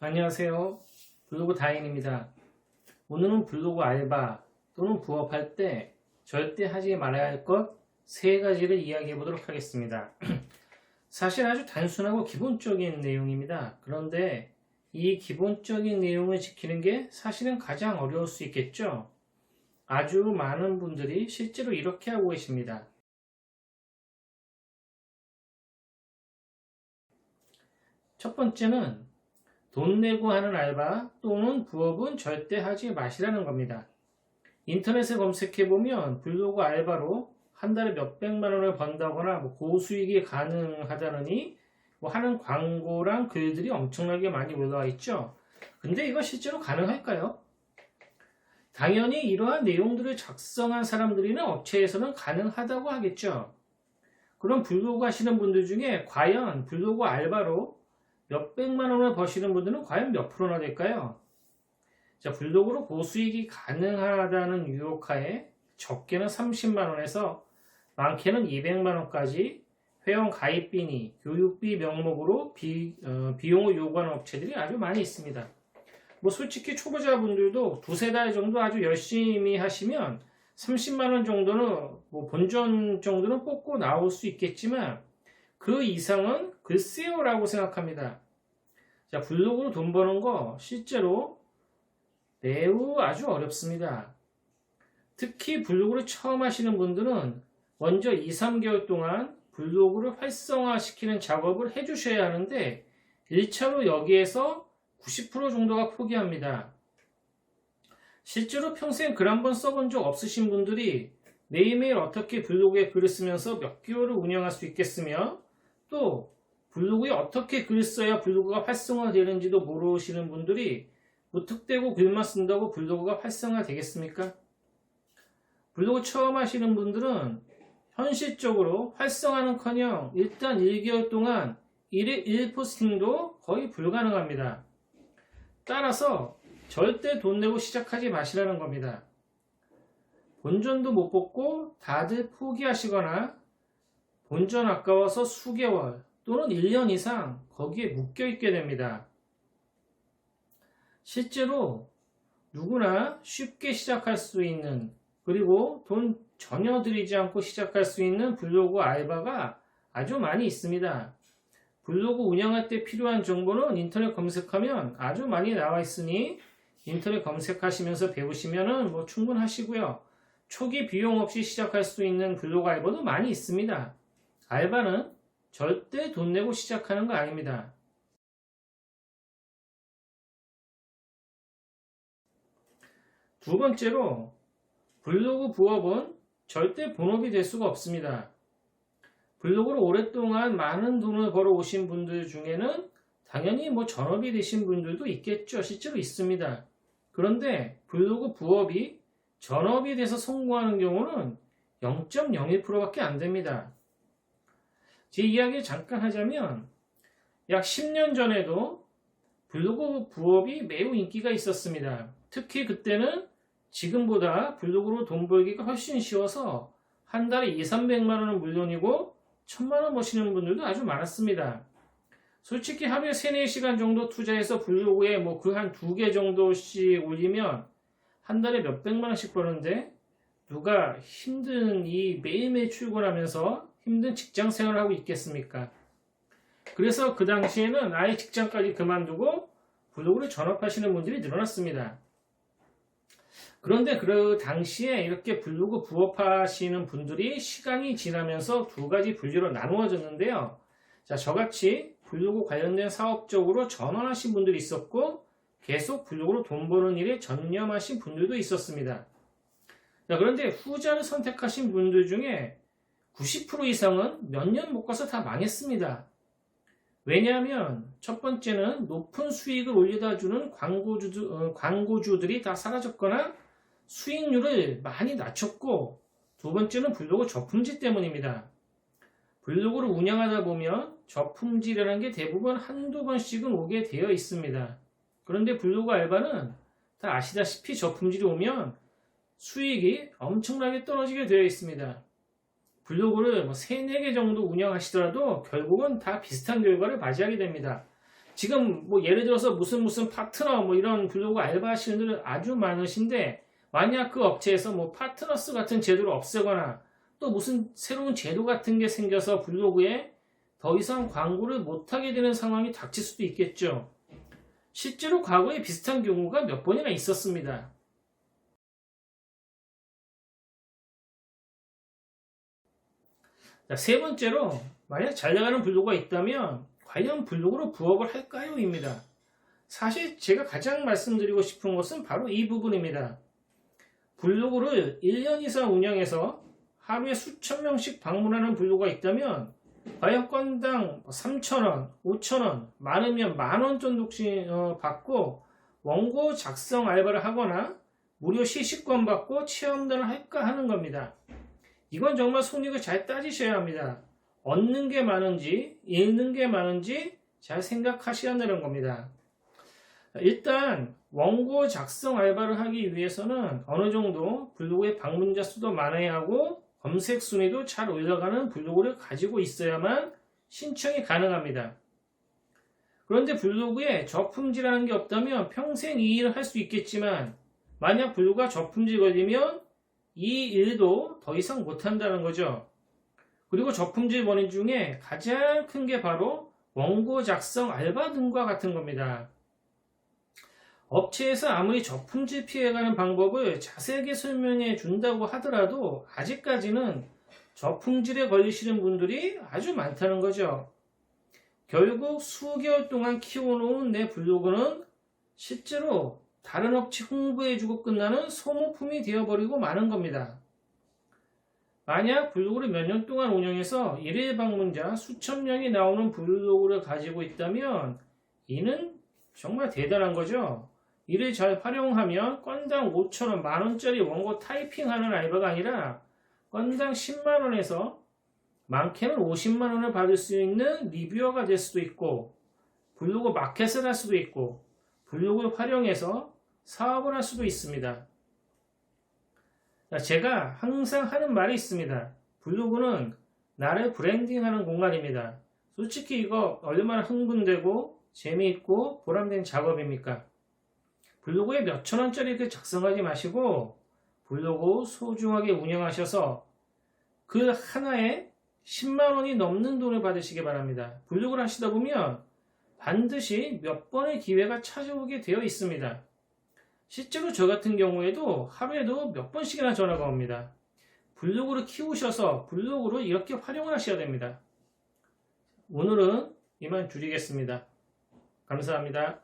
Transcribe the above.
안녕하세요. 블로그 다인입니다. 오늘은 블로그 알바 또는 부업할 때 절대 하지 말아야 할 것 3가지를 이야기해 보도록 하겠습니다. 사실 아주 단순하고 기본적인 내용입니다. 그런데 이 기본적인 내용을 지키는 게 사실은 가장 어려울 수 있겠죠? 아주 많은 분들이 실제로 이렇게 하고 계십니다. 첫 번째는 돈 내고 하는 알바 또는 부업은 절대 하지 마시라는 겁니다. 인터넷에 검색해보면 블로그 알바로 한 달에 몇백만 원을 번다거나 고수익이 가능하다느니 하는 광고랑 글들이 엄청나게 많이 올라와 있죠. 근데 이거 실제로 가능할까요? 당연히 이러한 내용들을 작성한 사람들이나 업체에서는 가능하다고 하겠죠. 그럼 블로그 하시는 분들 중에 과연 블로그 알바로 몇백만 원을 버시는 분들은 과연 몇 프로나 될까요? 자, 블로그로 고수익이 가능하다는 유혹하에 적게는 30만 원에서 많게는 200만 원까지 회원 가입비니 교육비 명목으로 비용을 요구하는 업체들이 아주 많이 있습니다. 솔직히 초보자분들도 두세 달 정도 아주 열심히 하시면 30만 원 정도는 본전 정도는 뽑고 나올 수 있겠지만 그 이상은 글쎄요라고 생각합니다. 자, 블로그로 돈 버는 거 실제로 매우 아주 어렵습니다. 특히 블로그를 처음 하시는 분들은 먼저 2, 3개월 동안 블로그를 활성화시키는 작업을 해주셔야 하는데 1차로 여기에서 90% 정도가 포기합니다. 실제로 평생 글 한번 써본 적 없으신 분들이 매일매일 어떻게 블로그에 글을 쓰면서 몇 개월을 운영할 수 있겠으며 또 블로그에 어떻게 글을 써야 블로그가 활성화되는지도 모르시는 분들이 무턱대고 글만 쓴다고 블로그가 활성화되겠습니까? 블로그 처음 하시는 분들은 현실적으로 활성화는커녕 일단 1개월 동안 1일 1포스팅도 거의 불가능합니다. 따라서 절대 돈 내고 시작하지 마시라는 겁니다. 본전도 못 뽑고 다들 포기하시거나 본전 아까워서 수개월 또는 1년 이상 거기에 묶여 있게 됩니다. 실제로 누구나 쉽게 시작할 수 있는 그리고 돈 전혀 들이지 않고 시작할 수 있는 블로그 알바가 아주 많이 있습니다. 블로그 운영할 때 필요한 정보는 인터넷 검색하면 아주 많이 나와 있으니 인터넷 검색하시면서 배우시면 충분하시고요. 초기 비용 없이 시작할 수 있는 블로그 알바도 많이 있습니다. 알바는 절대 돈 내고 시작하는 거 아닙니다. 두 번째로 블로그 부업은 절대 본업이 될 수가 없습니다. 블로그로 오랫동안 많은 돈을 벌어 오신 분들 중에는 당연히 전업이 되신 분들도 있겠죠. 실제로 있습니다. 그런데 블로그 부업이 전업이 돼서 성공하는 경우는 0.01%밖에 안 됩니다. 제 이야기를 잠깐 하자면 약 10년 전에도 블로그 부업이 매우 인기가 있었습니다. 특히 그때는 지금보다 블로그로 돈 벌기가 훨씬 쉬워서 한 달에 2, 300만 원은 물론이고 1000만 원 버시는 분들도 아주 많았습니다. 솔직히 하루에 3, 4시간 정도 투자해서 블로그에 글 한 2개 정도씩 올리면 한 달에 몇백만 원씩 버는데 누가 힘든 이 매일매일 출근하면서 힘든 직장 생활을 하고 있겠습니까? 그래서 그 당시에는 아예 직장까지 그만두고 블로그를 전업하시는 분들이 늘어났습니다. 그런데 그 당시에 이렇게 블로그 부업하시는 분들이 시간이 지나면서 2가지 분류로 나누어졌는데요. 자, 저같이 블로그 관련된 사업적으로 전환하신 분들이 있었고 계속 블로그로 돈 버는 일에 전념하신 분들도 있었습니다. 자, 그런데 후자를 선택하신 분들 중에 90% 이상은 몇 년 못 가서 다 망했습니다. 왜냐하면 첫 번째는 높은 수익을 올려다 주는 광고주들이 다 사라졌거나 수익률을 많이 낮췄고 두 번째는 블로그 저품질 때문입니다. 블로그를 운영하다 보면 저품질이라는 게 대부분 한두 번씩은 오게 되어 있습니다. 그런데 블로그 알바는 다 아시다시피 저품질이 오면 수익이 엄청나게 떨어지게 되어 있습니다. 블로그를 3, 4개 정도 운영하시더라도 결국은 다 비슷한 결과를 맞이하게 됩니다. 지금 뭐 예를 들어서 무슨 파트너 뭐 이런 블로그 알바 하시는 분들 아주 많으신데, 만약 그 업체에서 뭐 파트너스 같은 제도를 없애거나 또 무슨 새로운 제도 같은 게 생겨서 블로그에 더 이상 광고를 못하게 되는 상황이 닥칠 수도 있겠죠. 실제로 과거에 비슷한 경우가 몇 번이나 있었습니다. 자, 세 번째로, 만약 잘 나가는 블로그가 있다면 과연 블로그로 부업을 할까요? 입니다. 사실 제가 가장 말씀드리고 싶은 것은 바로 이 부분입니다. 블로그를 1년 이상 운영해서 하루에 수천 명씩 방문하는 블로그가 있다면 과연 건당 3,000원, 5,000원, 많으면 10,000원 정도씩 받고 원고 작성 알바를 하거나 무료 시식권 받고 체험단을 할까 하는 겁니다. 이건 정말 손익을 잘 따지셔야 합니다. 얻는 게 많은지 잃는 게 많은지 잘 생각하셔야 한다는 겁니다. 일단 원고 작성 알바를 하기 위해서는 어느 정도 블로그의 방문자 수도 많아야 하고 검색 순위도 잘 올라가는 블로그를 가지고 있어야만 신청이 가능합니다. 그런데 블로그에 저품질하는 게 없다면 평생 이 일을 할 수 있겠지만, 만약 블로그가 저품질 걸리면 이 일도 더 이상 못한다는 거죠. 그리고 저품질 원인 중에 가장 큰 게 바로 원고 작성 알바 등과 같은 겁니다. 업체에서 아무리 저품질 피해가는 방법을 자세하게 설명해 준다고 하더라도 아직까지는 저품질에 걸리시는 분들이 아주 많다는 거죠. 결국 수개월 동안 키워놓은 내 블로그는 실제로 다른 업체 홍보해주고 끝나는 소모품이 되어버리고 마는 겁니다. 만약 블로그를 몇 년 동안 운영해서 일일 방문자 수천 명이 나오는 블로그를 가지고 있다면 이는 정말 대단한 거죠. 이를 잘 활용하면 건당 5,000원, 만원짜리 원고 타이핑하는 알바가 아니라 건당 10만원에서 많게는 50만원을 받을 수 있는 리뷰어가 될 수도 있고, 블로그 마켓을 할 수도 있고, 블로그를 활용해서 사업을 할 수도 있습니다. 제가 항상 하는 말이 있습니다. 블로그는 나를 브랜딩하는 공간입니다. 솔직히 이거 얼마나 흥분되고 재미있고 보람된 작업입니까? 블로그에 몇천 원짜리 작성하지 마시고 블로그 소중하게 운영하셔서 그 하나에 10만 원이 넘는 돈을 받으시기 바랍니다. 블로그를 하시다 보면 반드시 몇 번의 기회가 찾아오게 되어 있습니다. 실제로 저 같은 경우에도 하루에도 몇 번씩이나 전화가 옵니다. 블로그를 키우셔서 블로그를 이렇게 활용을 하셔야 됩니다. 오늘은 이만 줄이겠습니다. 감사합니다.